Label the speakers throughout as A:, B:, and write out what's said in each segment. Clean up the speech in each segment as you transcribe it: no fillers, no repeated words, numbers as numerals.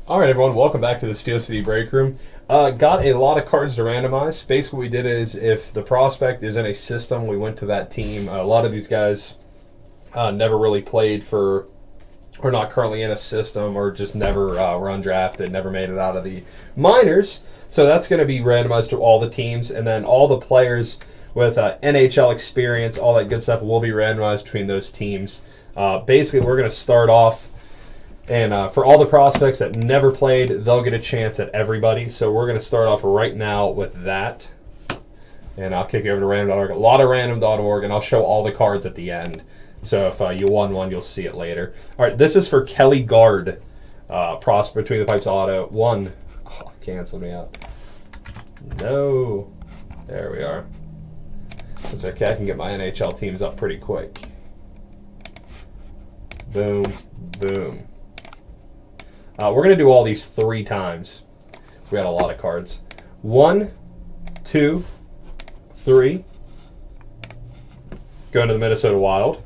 A: All right, everyone, welcome back to the Steel City Break Room. Got a lot of cards to randomize. Basically, what we did is if the prospect is in a system, we went to that team. A lot of these guys never really played for, or not currently in a system, or just never were undrafted, never made it out of the minors. So that's going to be randomized to all the teams, and then all the players with NHL experience, all that good stuff, will be randomized between those teams. Basically, we're going to start off. And for all the prospects that never played, they'll get a chance at everybody. So we're going to start off right now with that. And I'll kick you over to random.org. A lot of random.org, and I'll show all the cards at the end. So if you won one, you'll see it later. All right, this is for Kelly Guard. Prospect Between the Pipes Auto. One. Oh, cancel me out. No. There we are. That's okay. I can get my NHL teams up pretty quick. Boom. Boom. We're going to do all these 3 times. We got a lot of cards. 1, 2, 3. Going to the Minnesota Wild.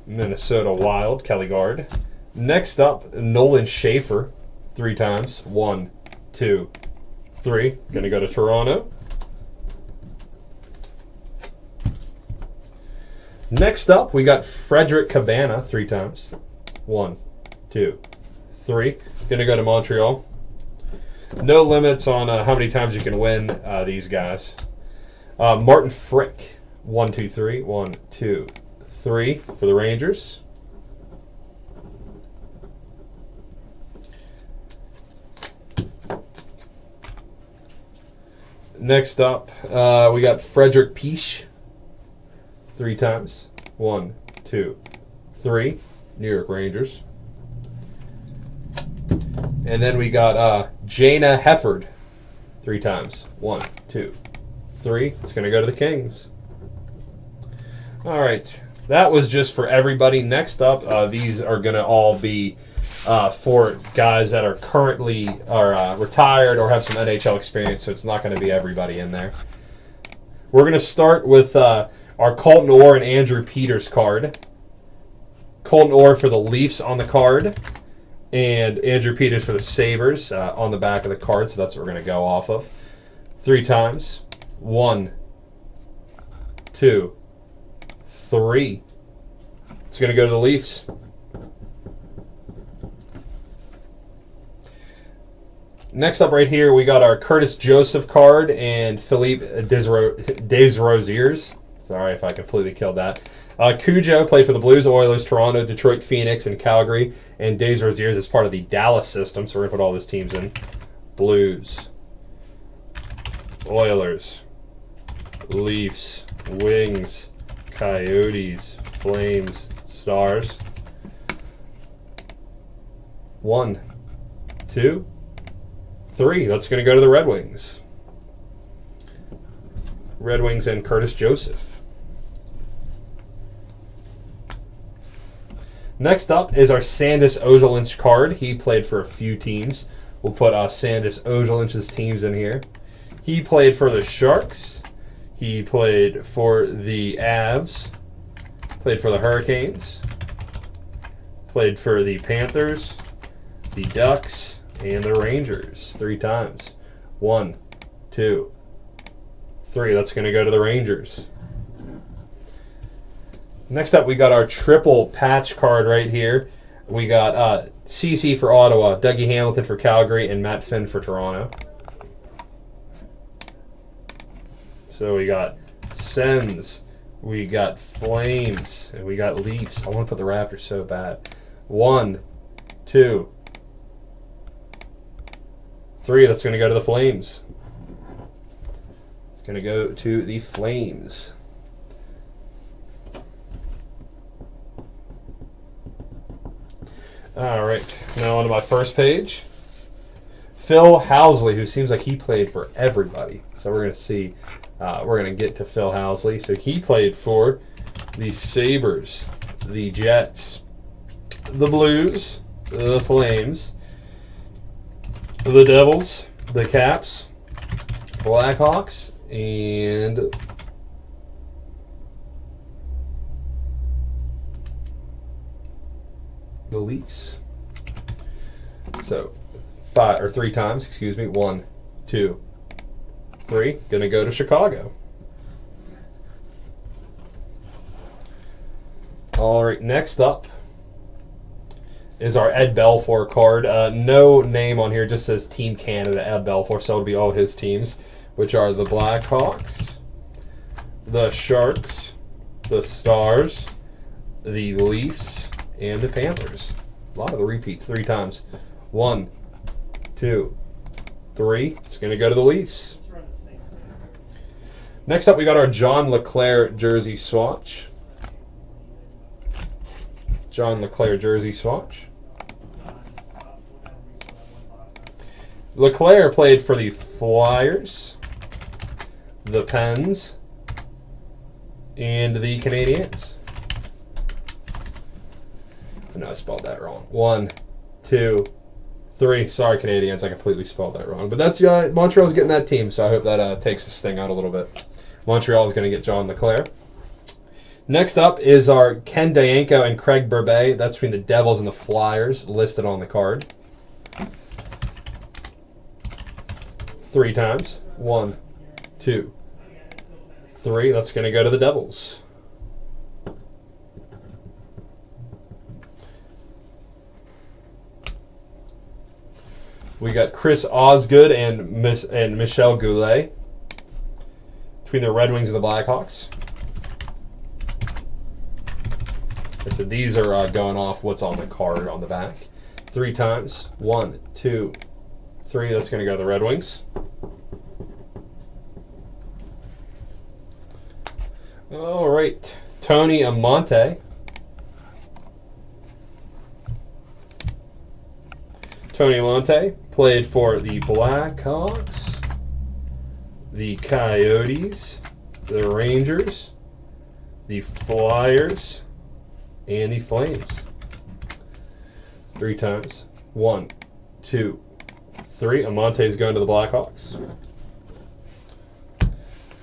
A: Minnesota Wild, Kelly Guard. Next up, Nolan Schaefer. 3 times. 1, 2, 3. Going to go to Toronto. Next up, we got Frederick Cabana. 3 times. 1, 2, 3. Going to go to Montreal. No limits on how many times you can win these guys. Martin Frick. 1, 2, 3. 1, 2, 3 for the Rangers. Next up, we got Frederick Peach. 3 times. 1, 2, 3. New York Rangers. And then we got Jana Hefford. 3 times. 1, 2, 3. It's going to go to the Kings. All right. That was just for everybody. Next up, these are going to all be for guys that are currently retired or have some NHL experience, so it's not going to be everybody in there. We're going to start with our Colton Orr and Andrew Peters card. Colton Orr for the Leafs on the card, and Andrew Peters for the Sabres on the back of the card, so that's what we're going to go off of. 3 times. 1, 2, 3. It's going to go to the Leafs. Next up right here, we got our Curtis Joseph card and Philippe Desrosiers. Sorry if I completely killed that. Cujo played for the Blues, Oilers, Toronto, Detroit, Phoenix, and Calgary. And Desrosiers is part of the Dallas system, so we're going to put all those teams in. Blues, Oilers, Leafs, Wings, Coyotes, Flames, Stars. 1, 2, 3. That's going to go to the Red Wings. Red Wings and Curtis Joseph. Next up is our Sandis Ojolinch card. He played for a few teams. We'll put Sandis Ojolinch's teams in here. He played for the Sharks. He played for the Avs. Played for the Hurricanes. Played for the Panthers, the Ducks, and the Rangers 3 times. 1, 2, 3. That's going to go to the Rangers. Next up, we got our triple patch card right here. We got CC for Ottawa, Dougie Hamilton for Calgary, and Matt Finn for Toronto. So we got Sens, we got Flames, and we got Leafs. I want to put the Raptors so bad. 1, 2, 3. That's going to go to the Flames. It's going to go to the Flames. All right, now on to my first page. Phil Housley, who seems like he played for everybody. So we're going to see, we're going to get to Phil Housley. So he played for the Sabres, the Jets, the Blues, the Flames, the Devils, the Caps, Blackhawks, and the Leafs. So 3 times, excuse me. 1, 2, 3. Gonna go to Chicago. All right, next up is our Ed Belfour card. No name on here, just says Team Canada, Ed Belfour, so it'll be all his teams, which are the Blackhawks, the Sharks, the Stars, the Leafs, and the Panthers. A lot of the repeats, 3 times. 1, 2, 3. It's going to go to the Leafs. Next up, we got our John LeClair jersey swatch. John LeClair jersey swatch. LeClair played for the Flyers, the Pens, and the Canadiens. I know I spelled that wrong. 1, 2, 3. Sorry, Canadiens. I completely spelled that wrong. But that's Montreal's getting that team, so I hope that takes the sting out a little bit. Montreal is going to get John LeClair. Next up is our Ken Dayanko and Craig Burbay. That's between the Devils and the Flyers, listed on the card. 3 times. 1, 2, 3. That's going to go to the Devils. We got Chris Osgood and Michel Goulet between the Red Wings and the Blackhawks. So these are going off what's on the card on the back. 3 times. 1, 2, 3. That's going to go to the Red Wings. All right. Tony Amonte. Tony Amonte played for the Blackhawks, the Coyotes, the Rangers, the Flyers, and the Flames. 3 times. 1, 2, 3. Amonte's going to the Blackhawks.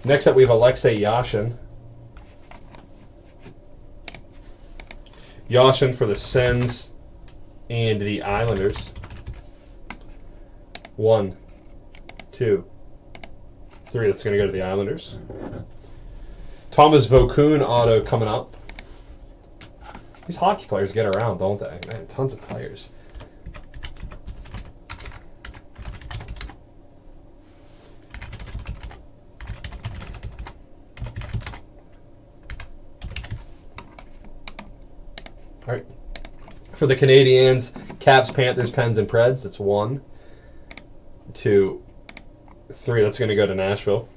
A: Next up, we have Alexei Yashin. Yashin for the Sens and the Islanders. 1, 2, 3. That's going to go to the Islanders. Thomas Vokoun auto coming up. These hockey players get around, don't they? Man, tons of players. All right. For the Canadiens, Caps, Panthers, Pens, and Preds, it's 1, 2, 3. That's going to go to Nashville.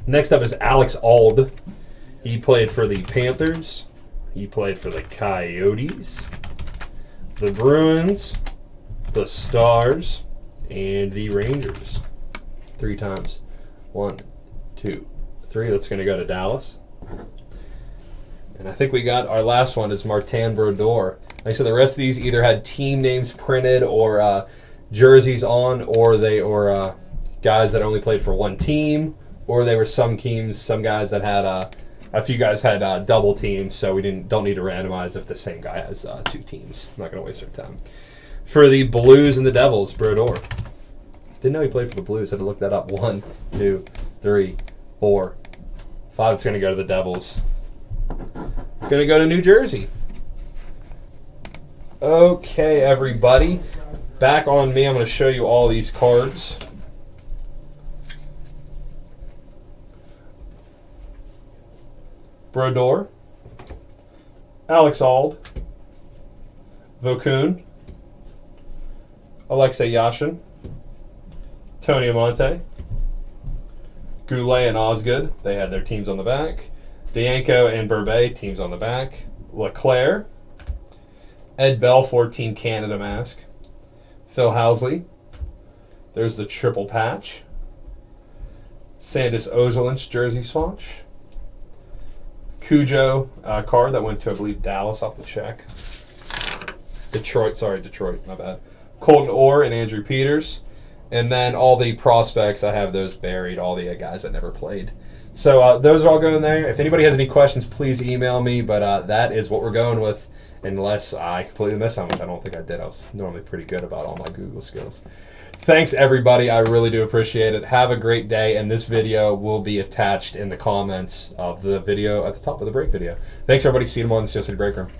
A: Next up is Alex Auld. He played for the Panthers. He played for the Coyotes, the Bruins, the Stars, and the Rangers. 3 times. 1, 2, 3. That's going to go to Dallas. And I think we got our last one is Martin Brodeur. Like I said, the rest of these either had team names printed or jerseys on, or they were guys that only played for one team, or they were some teams, some guys that had a few guys had double teams, so we don't need to randomize if the same guy has 2 teams. I'm not going to waste our time. For the Blues and the Devils, Brodeur. Didn't know he played for the Blues. Had to look that up. 1, 2, 3, 4, 5. It's going to go to the Devils. Going to go to New Jersey. Okay, everybody. Back on me. I'm going to show you all these cards. Brodeur, Alex Auld, Vokoun, Alexei Yashin, Tony Amonte, Goulet and Osgood, they had their teams on the back. Dayanko and Burbay, teams on the back. LeClair, Ed Belfour, Team Canada mask. Phil Housley, there's the triple patch. Sandis Ozolinsh jersey swatch. Cujo card that went to, I believe, Dallas off the check. Detroit, my bad. Colton Orr and Andrew Peters. And then all the prospects, I have those buried, all the guys that never played. So those are all going there. If anybody has any questions, please email me. But that is what we're going with, unless I completely missed something, which I don't think I did. I was normally pretty good about all my Google skills. Thanks, everybody. I really do appreciate it. Have a great day, and this video will be attached in the comments of the video at the top of the break video. Thanks, everybody. See you tomorrow in the Steel City Break Room.